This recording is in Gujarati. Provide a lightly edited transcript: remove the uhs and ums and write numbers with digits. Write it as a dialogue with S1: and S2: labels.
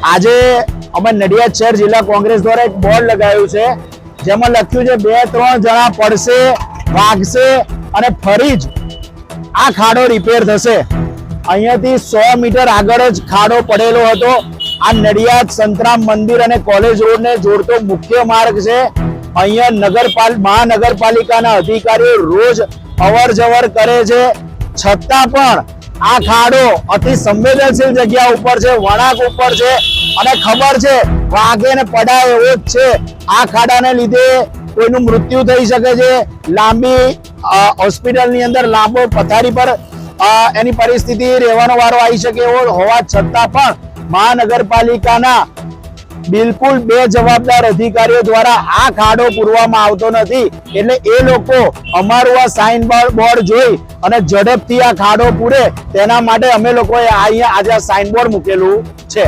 S1: આજે અમે નડિયાદ શહેર જિલ્લા કોંગ્રેસ દ્વારા એક બોર્ડ લગાવ્યું છે જેમાં લખ્યું છે 2-3 જણા પડશે, વાગશે અને ફરી જ આ ખાડો રિપેર થશે। અહીંયાથી 100 મીટર આગળ જ ખાડો પડેલો હતો। આ નડિયાદ સંતરામ મંદિર અને કોલેજ રોડને જોડતો મુખ્ય માર્ગ છે। અહીંયા મહાનગરપાલિકાના અધિકારીઓ રોજ અવર જવર કરે છે, છતાં પણ આ ખાડો અતિ સંવેદનશીલ જગ્યા ઉપર છે, વળાંક ઉપર છે અને ખબર છે વાગે ને પડાય એવો જ છે। આ ખાડાને લીધે કોઈનું મૃત્યુ થઈ શકે છે, લાંબી હોસ્પિટલની અંદર લાંબો પથારી પર એની પરિસ્થિતિ રહેવાનો વારો આવી શકે એવો હોવા છતાં પણ મહાનગરપાલિકાના બિલકુલ બેજવાબદાર અધિકારીઓ દ્વારા આ ખાડો પૂરવામાં આવતો નથી। એટલે એ લોકો અમારું આ સાઇન બોર્ડ જોઈ અને ઝડપથી આ ખાડો પૂરે તેના માટે અમે લોકોએ અહીંયા આજે સાઇન બોર્ડ મૂકેલું છે।